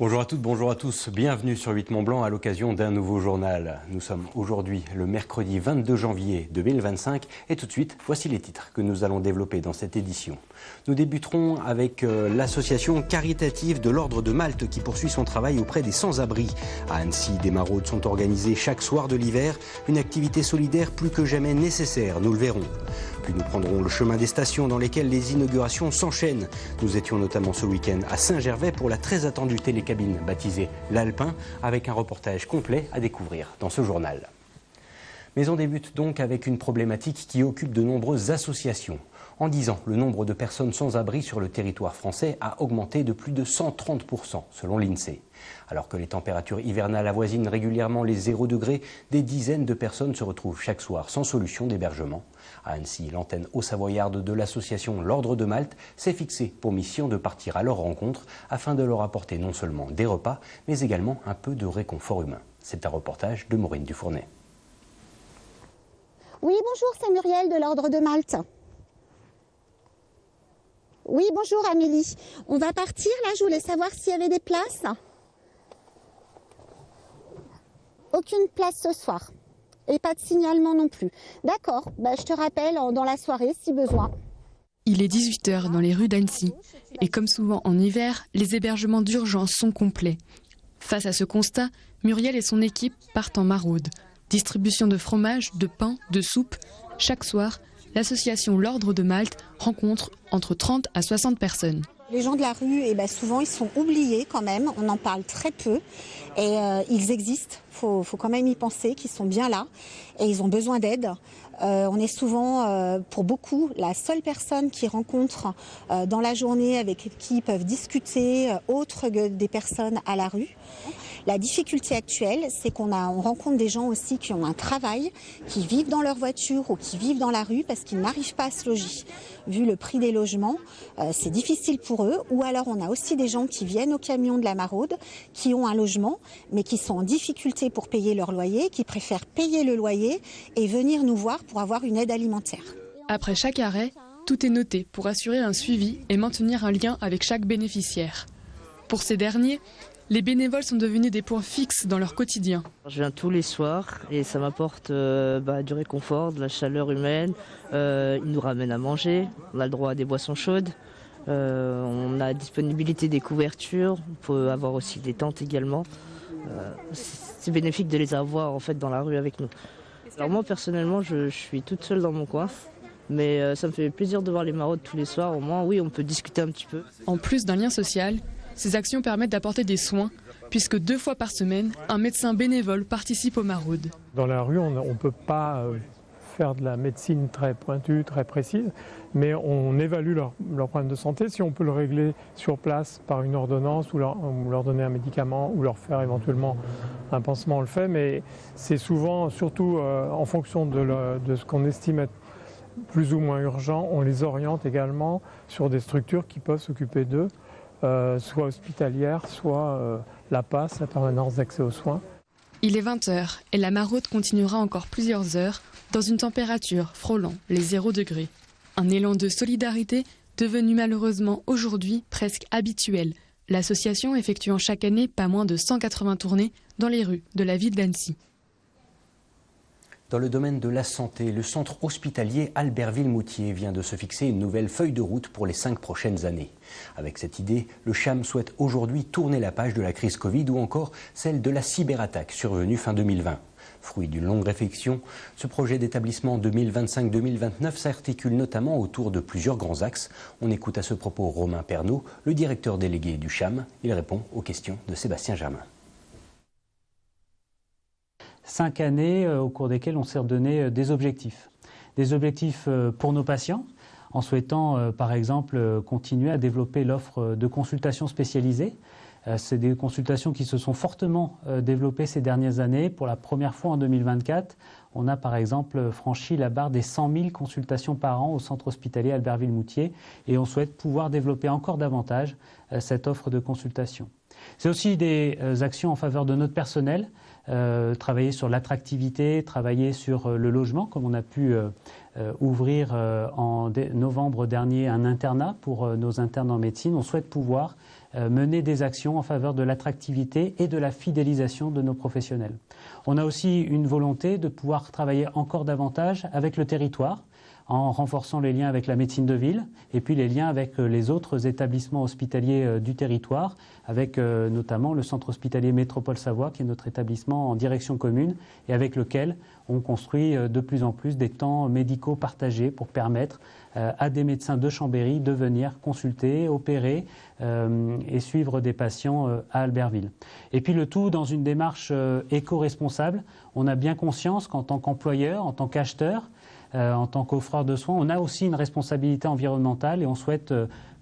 Bonjour à toutes, bonjour à tous. Bienvenue sur 8 Mont-Blanc à l'occasion d'un nouveau journal. Nous sommes aujourd'hui le mercredi 22 janvier 2025 et tout de suite, voici les titres que nous allons développer dans cette édition. Nous débuterons avec l'association caritative de l'Ordre de Malte qui poursuit son travail auprès des sans-abri. À Annecy, des maraudes sont organisées chaque soir de l'hiver, une activité solidaire plus que jamais nécessaire, nous le verrons. Puis nous prendrons le chemin des stations dans lesquelles les inaugurations s'enchaînent. Nous étions notamment ce week-end à Saint-Gervais pour la très attendue télécabine baptisée l'Alpin, avec un reportage complet à découvrir dans ce journal. Mais on débute donc avec une problématique qui occupe de nombreuses associations. En 10 ans, le nombre de personnes sans abri sur le territoire français a augmenté de plus de 130% selon l'INSEE. Alors que les températures hivernales avoisinent régulièrement les 0 degrés, des dizaines de personnes se retrouvent chaque soir sans solution d'hébergement. À Annecy, l'antenne haut-savoyarde de l'association L'Ordre de Malte s'est fixée pour mission de partir à leur rencontre afin de leur apporter non seulement des repas, mais également un peu de réconfort humain. C'est un reportage de Maureen Dufournet. Oui, bonjour, c'est Muriel de l'Ordre de Malte. Oui, bonjour Amélie. On va partir là, je voulais savoir s'il y avait des places. Aucune place ce soir. Et pas de signalement non plus. D'accord, je te rappelle dans la soirée si besoin. Il est 18 h dans les rues d'Annecy. Et comme souvent en hiver, les hébergements d'urgence sont complets. Face à ce constat, Muriel et son équipe partent en maraude. Distribution de fromage, de pain, de soupe. Chaque soir, l'association L'Ordre de Malte rencontre entre 30 à 60 personnes. Les gens de la rue, souvent, ils sont oubliés quand même. On en parle très peu. Et ils existent. Faut quand même y penser qu'ils sont bien là. Et ils ont besoin d'aide. On est souvent, pour beaucoup, la seule personne qu'ils rencontrent dans la journée avec qui ils peuvent discuter, autre que des personnes à la rue. La difficulté actuelle, c'est qu'on rencontre des gens aussi qui ont un travail, qui vivent dans leur voiture ou qui vivent dans la rue parce qu'ils n'arrivent pas à se loger. Vu le prix des logements, c'est difficile pour eux. Ou alors on a aussi des gens qui viennent au camion de la maraude, qui ont un logement, mais qui sont en difficulté pour payer leur loyer, qui préfèrent payer le loyer et venir nous voir pour avoir une aide alimentaire. Après chaque arrêt, tout est noté pour assurer un suivi et maintenir un lien avec chaque bénéficiaire. Pour ces derniers, les bénévoles sont devenus des points fixes dans leur quotidien. Je viens tous les soirs et ça m'apporte du réconfort, de la chaleur humaine. Ils nous ramènent à manger, on a le droit à des boissons chaudes, on a disponibilité des couvertures, on peut avoir aussi des tentes également. C'est bénéfique de les avoir en fait dans la rue avec nous. Alors moi personnellement je suis toute seule dans mon coin. Mais ça me fait plaisir de voir les maraudes tous les soirs. Au moins, oui, on peut discuter un petit peu. En plus d'un lien social, ces actions permettent d'apporter des soins, puisque 2 fois par semaine, un médecin bénévole participe aux maraudes. Dans la rue, on ne peut pas faire de la médecine très pointue, très précise, mais on évalue leur problème de santé. Si on peut le régler sur place par une ordonnance ou leur donner un médicament ou leur faire éventuellement un pansement, on le fait. Mais c'est souvent, surtout en fonction de ce qu'on estime être plus ou moins urgent, on les oriente également sur des structures qui peuvent s'occuper d'eux. Soit hospitalière, soit la PASS, la permanence d'accès aux soins. Il est 20 h et la maraude continuera encore plusieurs heures dans une température frôlant les 0 degrés. Un élan de solidarité devenu malheureusement aujourd'hui presque habituel. L'association effectuant chaque année pas moins de 180 tournées dans les rues de la ville d'Annecy. Dans le domaine de la santé, le centre hospitalier Albertville-Moutier vient de se fixer une nouvelle feuille de route pour les 5 prochaines années. Avec cette idée, le CHAM souhaite aujourd'hui tourner la page de la crise Covid ou encore celle de la cyberattaque survenue fin 2020. Fruit d'une longue réflexion, ce projet d'établissement 2025-2029 s'articule notamment autour de plusieurs grands axes. On écoute à ce propos Romain Pernaut, le directeur délégué du CHAM. Il répond aux questions de Sébastien Germain. 5 années au cours desquelles on s'est redonné des objectifs. Des objectifs pour nos patients, en souhaitant par exemple continuer à développer l'offre de consultations spécialisées. C'est des consultations qui se sont fortement développées ces dernières années. Pour la première fois en 2024, on a par exemple franchi la barre des 100 000 consultations par an au centre hospitalier Albertville-Moutier et on souhaite pouvoir développer encore davantage cette offre de consultation. C'est aussi des actions en faveur de notre personnel. Travailler sur l'attractivité, travailler sur le logement, comme on a pu ouvrir en novembre dernier un internat pour nos internes en médecine. On souhaite pouvoir mener des actions en faveur de l'attractivité et de la fidélisation de nos professionnels. On a aussi une volonté de pouvoir travailler encore davantage avec le territoire, en renforçant les liens avec la médecine de ville et puis les liens avec les autres établissements hospitaliers du territoire, avec notamment le centre hospitalier Métropole Savoie, qui est notre établissement en direction commune et avec lequel on construit de plus en plus des temps médicaux partagés pour permettre à des médecins de Chambéry de venir consulter, opérer et suivre des patients à Albertville. Et puis le tout dans une démarche éco-responsable. On a bien conscience qu'en tant qu'employeur, en tant qu'acheteur, en tant qu'offreur de soins, on a aussi une responsabilité environnementale et on souhaite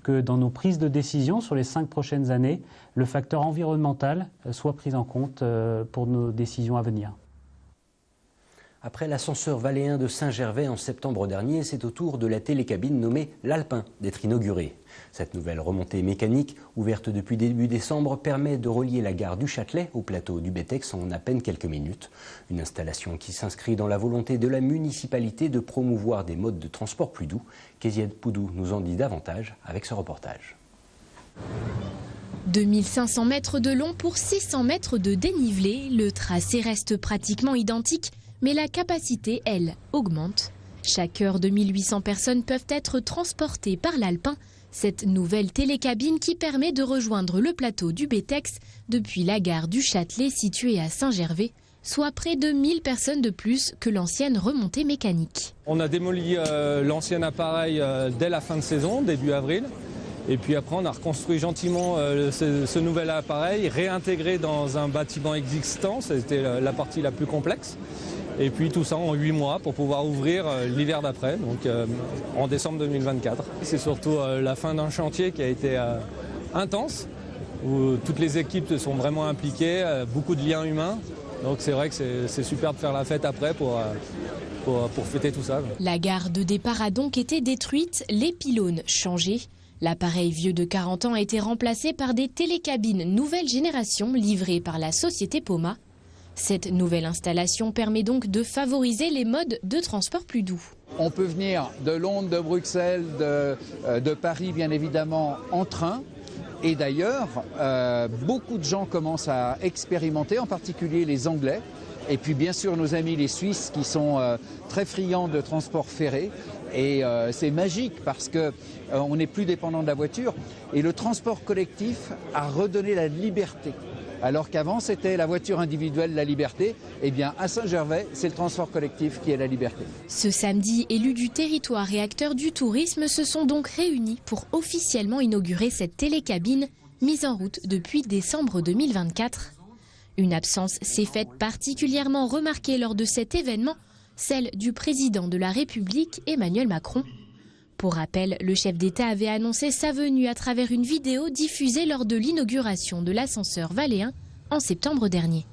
que dans nos prises de décision sur les 5 prochaines années, le facteur environnemental soit pris en compte pour nos décisions à venir. Après l'ascenseur valléen de Saint-Gervais en septembre dernier, c'est au tour de la télécabine nommée l'Alpin d'être inaugurée. Cette nouvelle remontée mécanique, ouverte depuis début décembre, permet de relier la gare du Châtelet au plateau du Bétex en à peine quelques minutes. Une installation qui s'inscrit dans la volonté de la municipalité de promouvoir des modes de transport plus doux. Kezia Poudou nous en dit davantage avec ce reportage. 2500 mètres de long pour 600 mètres de dénivelé, le tracé reste pratiquement identique, mais la capacité, elle, augmente. Chaque heure, 2800 personnes peuvent être transportées par l'Alpin, cette nouvelle télécabine qui permet de rejoindre le plateau du Bétex depuis la gare du Châtelet située à Saint-Gervais, soit près de 1000 personnes de plus que l'ancienne remontée mécanique. On a démoli l'ancien appareil dès la fin de saison, début avril. Et puis après, on a reconstruit gentiment ce nouvel appareil, réintégré dans un bâtiment existant. C'était la partie la plus complexe. Et puis tout ça en 8 mois pour pouvoir ouvrir l'hiver d'après, donc en décembre 2024. C'est surtout la fin d'un chantier qui a été intense, où toutes les équipes se sont vraiment impliquées, beaucoup de liens humains. Donc c'est vrai que c'est super de faire la fête après pour fêter tout ça. La gare de départ a donc été détruite, les pylônes changés. L'appareil vieux de 40 ans a été remplacé par des télécabines nouvelle génération livrées par la société Poma. Cette nouvelle installation permet donc de favoriser les modes de transport plus doux. On peut venir de Londres, de Bruxelles, de Paris bien évidemment en train. Et d'ailleurs, beaucoup de gens commencent à expérimenter, en particulier les Anglais. Et puis bien sûr nos amis les Suisses qui sont très friands de transport ferré. Et c'est magique parce qu'on n'est plus dépendant de la voiture. Et le transport collectif a redonné la liberté. Alors qu'avant, c'était la voiture individuelle, la liberté. Eh bien, à Saint-Gervais, c'est le transport collectif qui est la liberté. Ce samedi, élus du territoire et acteurs du tourisme se sont donc réunis pour officiellement inaugurer cette télécabine mise en route depuis décembre 2024. Une absence s'est faite particulièrement remarquée lors de cet événement, celle du président de la République, Emmanuel Macron. Pour rappel, le chef d'État avait annoncé sa venue à travers une vidéo diffusée lors de l'inauguration de l'ascenseur valléen en septembre dernier.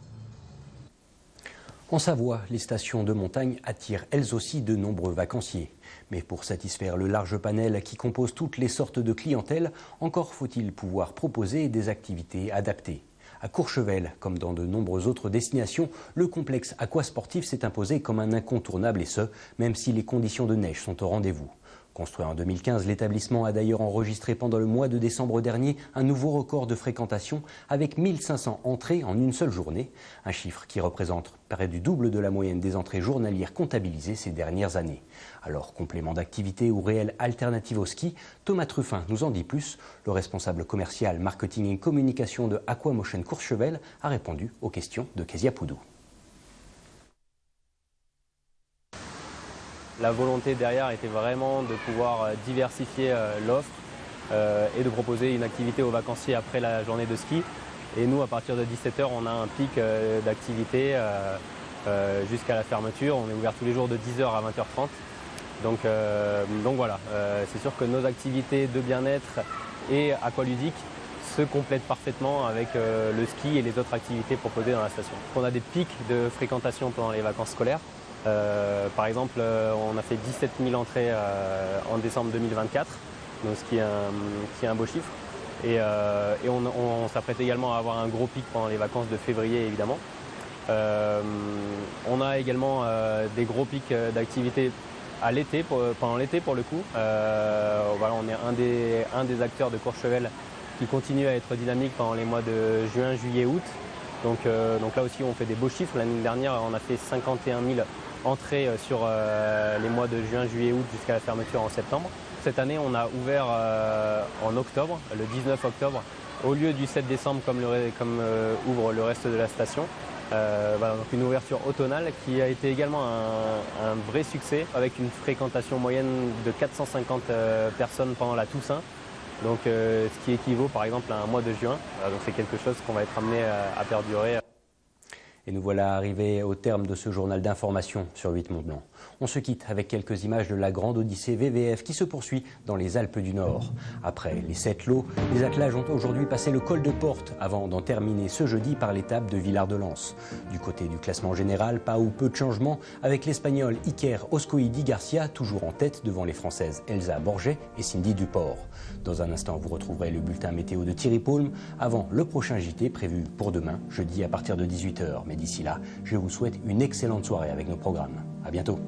En Savoie, les stations de montagne attirent elles aussi de nombreux vacanciers. Mais pour satisfaire le large panel qui compose toutes les sortes de clientèle, encore faut-il pouvoir proposer des activités adaptées. À Courchevel, comme dans de nombreuses autres destinations, le complexe aquasportif s'est imposé comme un incontournable et ce, même si les conditions de neige sont au rendez-vous. Construit en 2015, l'établissement a d'ailleurs enregistré pendant le mois de décembre dernier un nouveau record de fréquentation avec 1500 entrées en une seule journée, un chiffre qui représente près du double de la moyenne des entrées journalières comptabilisées ces dernières années. Alors, complément d'activité ou réelle alternative au ski, Thomas Truffin nous en dit plus. Le responsable commercial, marketing et communication de Aquamotion Courchevel a répondu aux questions de Kezia Poudou. La volonté derrière était vraiment de pouvoir diversifier l'offre et de proposer une activité aux vacanciers après la journée de ski. Et nous, à partir de 17 h, on a un pic d'activité jusqu'à la fermeture. On est ouvert tous les jours de 10 h à 20 h 30. Donc voilà, c'est sûr que nos activités de bien-être et aqualudique se complètent parfaitement avec le ski et les autres activités proposées dans la station. On a des pics de fréquentation pendant les vacances scolaires. Par exemple, on a fait 17 000 entrées en décembre 2024, donc ce qui est un beau chiffre. Et on s'apprête également à avoir un gros pic pendant les vacances de février, évidemment. On a également des gros pics d'activité à l'été, pendant l'été pour le coup. Voilà, on est un des acteurs de Courchevel qui continue à être dynamique pendant les mois de juin, juillet, août. Donc là aussi on fait des beaux chiffres. L'année dernière on a fait 51 000 entrées sur les mois de juin, juillet, août jusqu'à la fermeture en septembre. Cette année on a ouvert en octobre, le 19 octobre, au lieu du 7 décembre comme ouvre le reste de la station. Voilà, donc une ouverture automnale qui a été également un vrai succès avec une fréquentation moyenne de 450 personnes pendant la Toussaint. Donc, ce qui équivaut par exemple à un mois de juin. Donc c'est quelque chose qu'on va être amené à perdurer. Et nous voilà arrivés au terme de ce journal d'information sur 8 Mont-Blanc. On se quitte avec quelques images de la grande odyssée VVF qui se poursuit dans les Alpes du Nord. Après les 7 lots, les attelages ont aujourd'hui passé le col de Porte avant d'en terminer ce jeudi par l'étape de Villard-de-Lans. Du côté du classement général, pas ou peu de changements avec l'Espagnol Iker Oscoidi Garcia toujours en tête devant les Françaises Elsa Borget et Cindy Duport. Dans un instant, vous retrouverez le bulletin météo de Thierry Paulme avant le prochain JT prévu pour demain, jeudi à partir de 18h. Mais d'ici là, je vous souhaite une excellente soirée avec nos programmes. À bientôt.